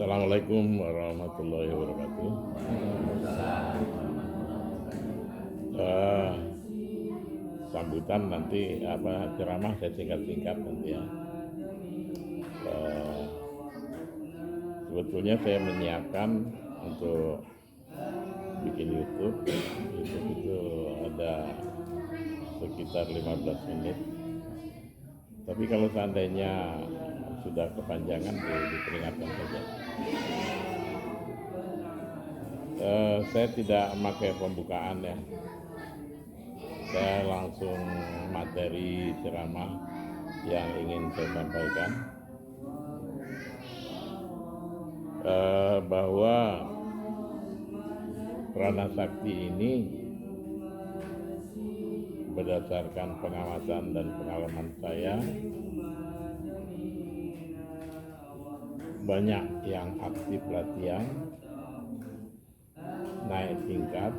Assalamualaikum warahmatullahi wabarakatuh. Eh, Sambutan nanti ceramah saya singkat-singkat nanti ya. Eh, Sebetulnya saya menyiapkan untuk bikin YouTube. YouTube itu ada sekitar 15 menit. Tapi kalau seandainya sudah kepanjangan diperingatkan saja. Saya tidak memakai pembukaan ya. Saya langsung materi ceramah yang ingin saya sampaikan, bahwa prana sakti ini berdasarkan pengamatan dan pengalaman saya, banyak yang aktif latihan, naik tingkat,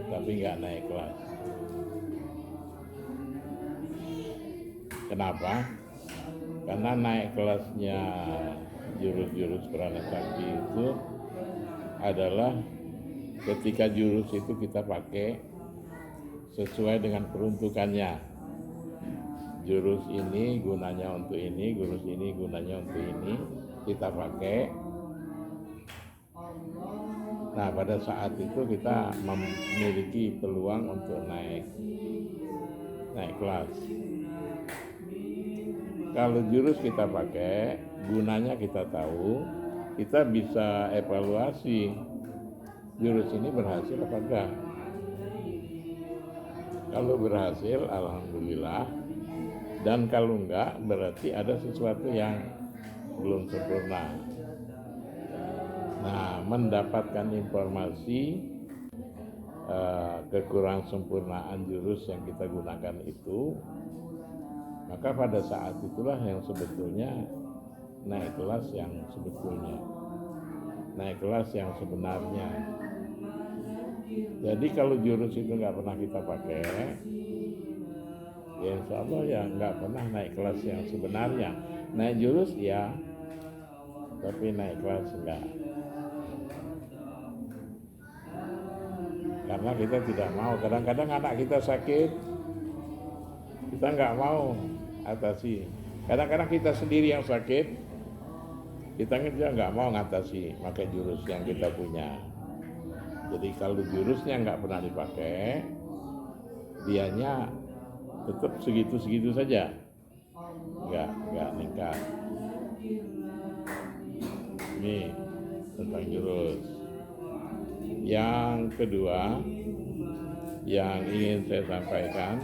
tapi nggak naik kelas. Kenapa? Karena naik kelasnya jurus-jurus prana sakti itu adalah ketika jurus itu kita pakai sesuai dengan peruntukannya. Jurus ini gunanya untuk ini, jurus ini gunanya untuk ini, kita pakai. Nah, pada saat itu kita memiliki peluang untuk naik kelas. Kalau jurus kita pakai, gunanya kita tahu, kita bisa evaluasi jurus ini berhasil apa enggak. Kalau berhasil, alhamdulillah. Dan kalau enggak, berarti ada sesuatu yang belum sempurna. Nah, mendapatkan informasi kekurang sempurnaan jurus yang kita gunakan itu, maka pada saat itulah yang sebetulnya naik kelas yang sebetulnya, naik kelas yang sebenarnya. Jadi kalau jurus itu nggak pernah kita pakai, ya insya Allah ya nggak pernah naik kelas yang sebenarnya. Naik jurus ya, tapi naik kelas enggak. Karena kita tidak mau, kadang-kadang anak kita sakit, kita nggak mau atasi. Kadang-kadang kita sendiri yang sakit, kita nggak mau ngatasi pakai jurus yang kita punya. Jadi kalau jurusnya nggak pernah dipakai, dianya tetap segitu-segitu saja, nggak meningkat. Ini tentang jurus. Yang kedua yang ingin saya sampaikan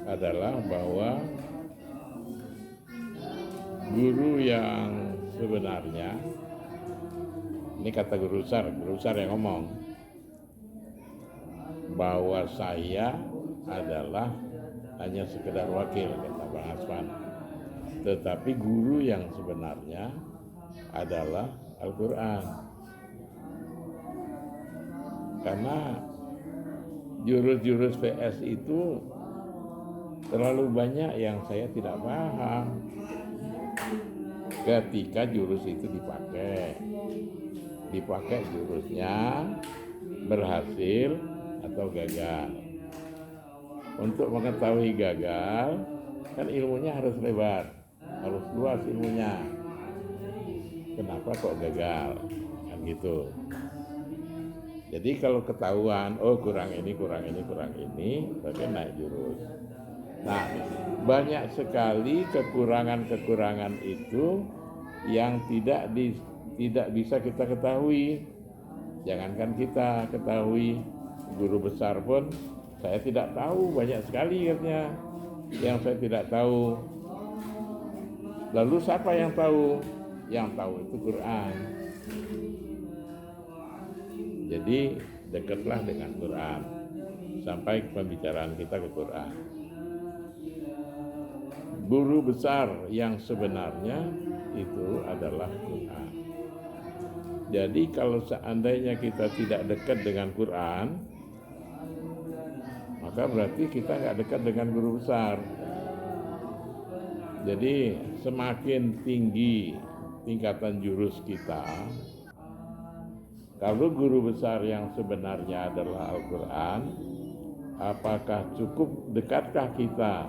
adalah bahwa guru yang sebenarnya, ini kata guru besar yang ngomong, bahwa saya adalah hanya sekedar wakil, kata Bang Asman. Tetapi guru yang sebenarnya adalah Al-Quran. Karena jurus-jurus PS itu terlalu banyak yang saya tidak paham ketika jurus itu dipakai jurusnya berhasil atau gagal. Untuk mengetahui gagal, kan ilmunya harus lebar, harus luas ilmunya. Kenapa kok gagal? Kan gitu. Jadi kalau ketahuan, kurang ini, berarti naik jurus. Nah, banyak sekali kekurangan itu yang tidak bisa kita ketahui. Jangankan kita ketahui, guru besar pun saya tidak tahu, banyak sekali katanya yang saya tidak tahu. Lalu siapa yang tahu? Yang tahu itu Quran. Jadi dekatlah dengan Quran, sampai pembicaraan kita ke Quran. Guru besar yang sebenarnya itu adalah Quran. Jadi kalau seandainya kita tidak dekat dengan Quran, maka berarti kita nggak dekat dengan guru besar. Jadi semakin tinggi tingkatan jurus kita, kalau guru besar yang sebenarnya adalah Al-Quran, apakah cukup dekatkah kita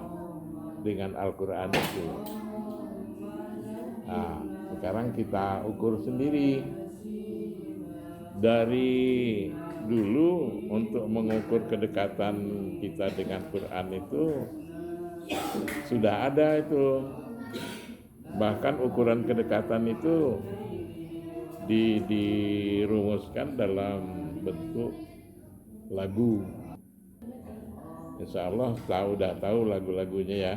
dengan Al-Quran itu? Nah, sekarang kita ukur sendiri. Dari dulu untuk mengukur kedekatan kita dengan Quran itu sudah ada itu. Bahkan ukuran kedekatan itu dirumuskan dalam bentuk lagu. Insya Allah udah tahu lagu-lagunya ya.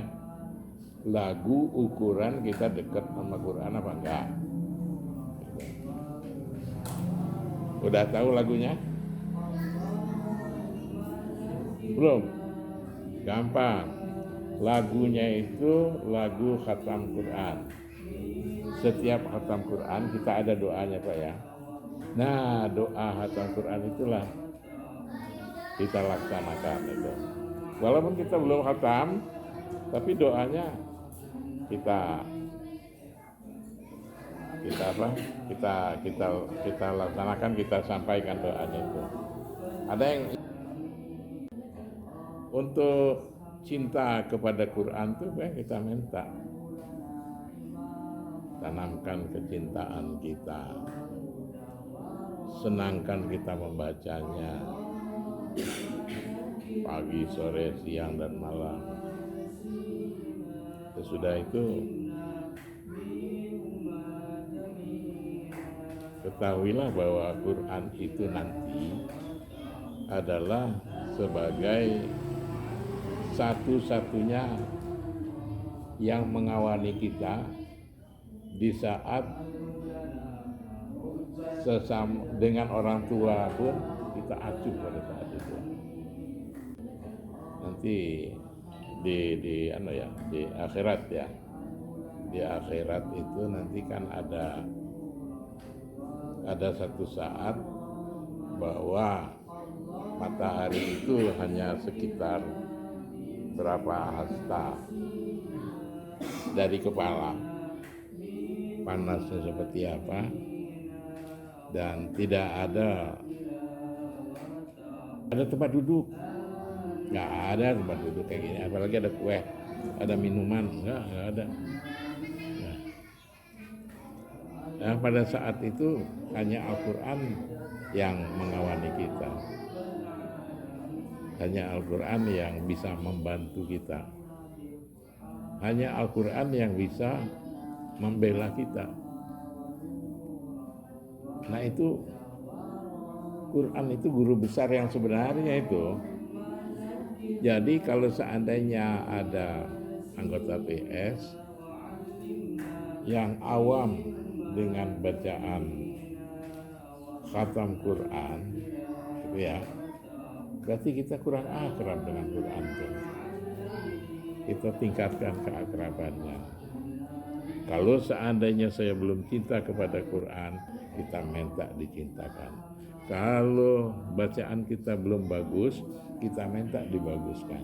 Lagu ukuran kita dekat sama Quran apa enggak? Udah tahu lagunya? Belum? Gampang. Lagunya itu lagu khatam Quran. Setiap khatam Quran kita ada doanya Pak ya. Nah, doa khatam Quran itulah kita laksanakan itu. Walaupun kita belum khatam, tapi doanya kita laksanakan, kita sampaikan doanya itu. Ada yang untuk cinta kepada Quran tuh kita minta tanamkan kecintaan kita, senangkan kita membacanya pagi, sore, siang dan malam. Sesudah itu ketahuilah bahwa Quran itu nanti adalah sebagai satu-satunya yang mengawani kita di saat sesama dengan orang tua pun kita acuh pada saat itu. Nanti di akhirat ya. Di akhirat itu nanti kan ada satu saat bahwa matahari itu hanya sekitar berapa hasta dari kepala, panasnya seperti apa, dan tidak ada tempat duduk, nggak ada tempat duduk kayak gini, apalagi ada kue, ada minuman, nggak ada. Nah, pada saat itu hanya Al-Quran yang mengawani kita, hanya Al-Quran yang bisa membantu kita, hanya Al-Quran yang bisa membela kita. Nah itu Quran itu guru besar yang sebenarnya itu. Jadi kalau seandainya ada anggota PS yang awam dengan bacaan khatam Quran gitu ya, berarti kita kurang akrab dengan Quran itu. Kita tingkatkan keakrabannya. Kalau seandainya saya belum cinta kepada Quran, kita minta dicintakan. Kalau bacaan kita belum bagus, kita minta dibaguskan.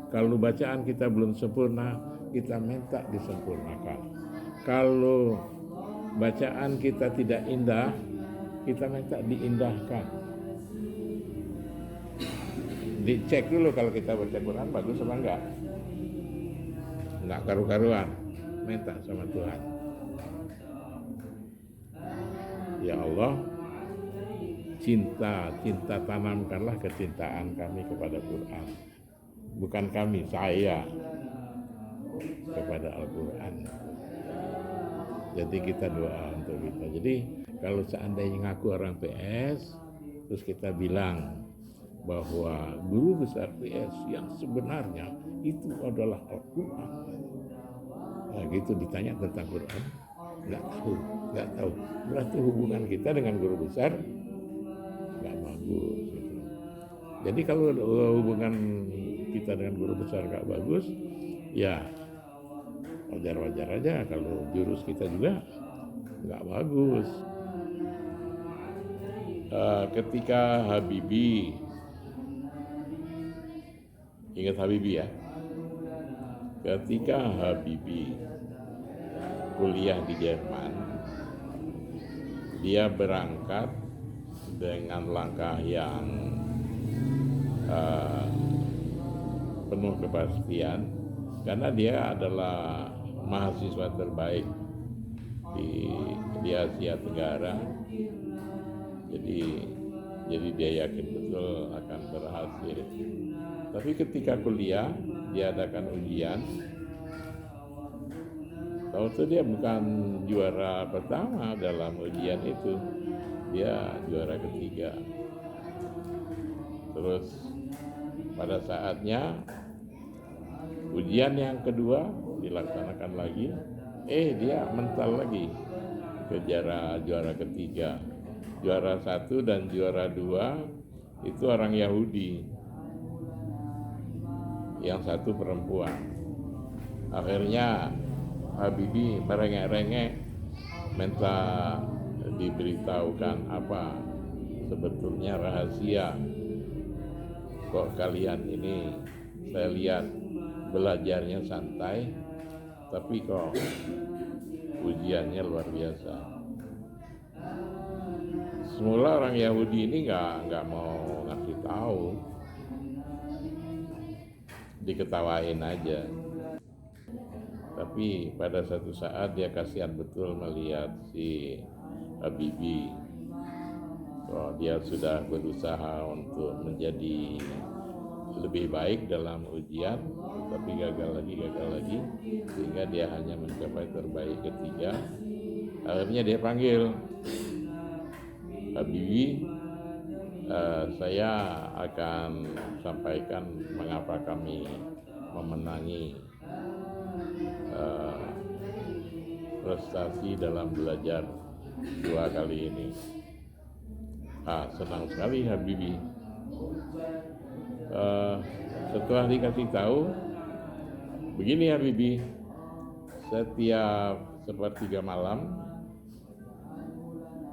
Kalau bacaan kita belum sempurna, kita minta disempurnakan. Kalau bacaan kita tidak indah, kita minta diindahkan. Dicek dulu kalau kita baca Quran bagus apa enggak. Enggak karu-karuan, minta sama Tuhan. Ya Allah, cinta tanamkanlah kecintaan kami kepada Quran. Bukan kami, saya kepada Al-Quran. Jadi kita doa untuk kita. Jadi kalau seandainya ngaku orang PS, terus kita bilang bahwa guru besar PS yang sebenarnya itu adalah Al-Quran. Nah gitu ditanya tentang Quran, nggak tahu. Berarti hubungan kita dengan guru besar nggak bagus. Gitu. Jadi kalau hubungan kita dengan guru besar nggak bagus, ya wajar-wajar aja kalau jurus kita juga nggak bagus. Ketika Habibie, ingat Habibie ya? Ketika Habibie kuliah di Jerman, dia berangkat dengan langkah yang penuh kepastian, karena dia adalah mahasiswa terbaik di Asia Tenggara. Jadi dia yakin betul akan berhasil. Tapi ketika kuliah diadakan ujian, tahu tuh dia bukan juara pertama dalam ujian itu, dia juara ketiga. Terus pada saatnya ujian yang kedua dilaksanakan lagi, dia mental lagi ke juara ketiga. Juara 1 dan juara 2 itu orang Yahudi, yang satu perempuan. Akhirnya Habibie merengek-rengek minta diberitahukan apa sebetulnya rahasia kok kalian ini saya lihat belajarnya santai tapi kok ujiannya luar biasa. Semula orang Yahudi ini nggak mau ngasih tahu, diketawain aja. Tapi pada satu saat dia kasihan betul melihat si Habibie. Dia sudah berusaha untuk menjadi lebih baik dalam ujian, tapi gagal lagi, sehingga dia hanya mencapai terbaik ketiga. Akhirnya dia panggil, Habibie, saya akan sampaikan mengapa kami memenangi prestasi dalam belajar 2 kali ini. Senang sekali Habibie. Setelah dikasih tahu, begini Habibie, setiap sepertiga malam,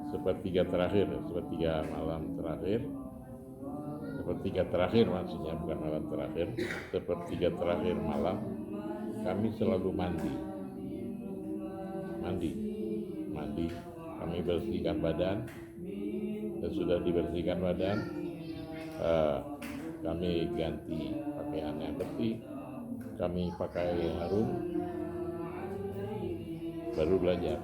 sepertiga malam terakhir, sepertiga terakhir maksudnya, bukan malam terakhir, sepertiga terakhir malam, kami selalu mandi. Kami bersihkan badan. Dan sudah dibersihkan badan, kami ganti pakaian yang bersih, kami pakai harum, baru belajar.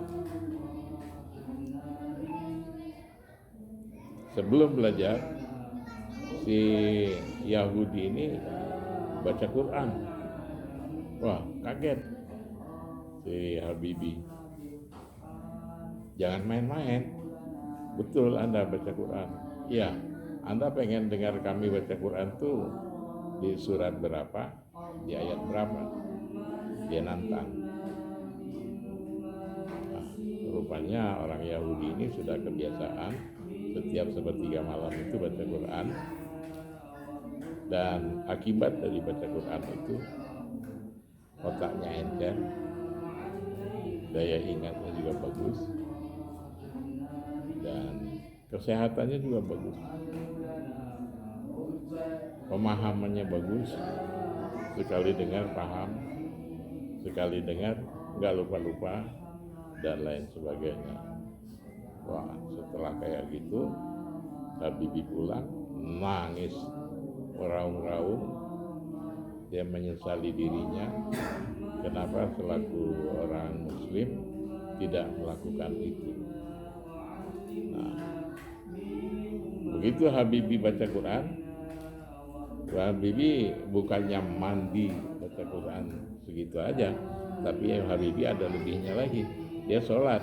Sebelum belajar, si Yahudi ini baca Quran. Wah, kaget si Habibie. Jangan main-main. Betul Anda baca Quran? Iya. Anda pengen dengar kami baca Quran tuh di surat berapa, di ayat berapa? Dia nantang. Rupanya orang Yahudi ini sudah kebiasaan setiap sepertiga malam itu baca Quran, dan akibat dari baca Quran itu otaknya encer, daya ingatnya juga bagus, dan kesehatannya juga bagus, pemahamannya bagus, sekali dengar paham, sekali dengar nggak lupa-lupa, dan lain sebagainya. Wah, setelah kayak gitu Habibie pulang nangis raung-raung. Dia menyesali dirinya kenapa selaku orang Muslim tidak melakukan itu. Begitu Habibie baca Quran, Habibie bukannya mandi baca Quran segitu aja, tapi Habibie ada lebihnya lagi. Dia sholat,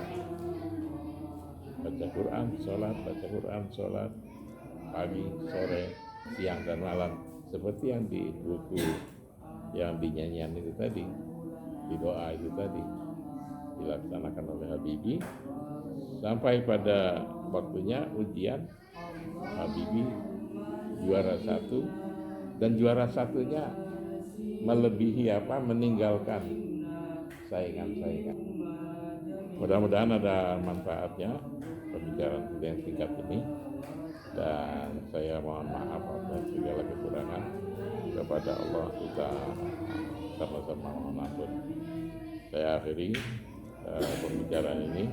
baca Quran, sholat pagi, sore, siang dan malam, seperti yang di buku, yang di nyanyian itu tadi, di doa itu tadi, dilaksanakan oleh Habibie sampai pada waktunya ujian. Habibie juara 1, dan juara 1-nya melebihi meninggalkan saingan-saingan. Mudah-mudahan ada manfaatnya pembicaraan kita yang singkat ini, dan saya mohon maaf atas segala kekurangan. Kepada Allah kita sama-sama mohon ampun. Saya akhiri pembicaraan ini.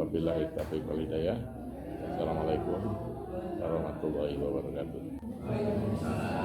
Wabillahi taufiq wal hidayah. Assalamualaikum warahmatullahi wabarakatuh.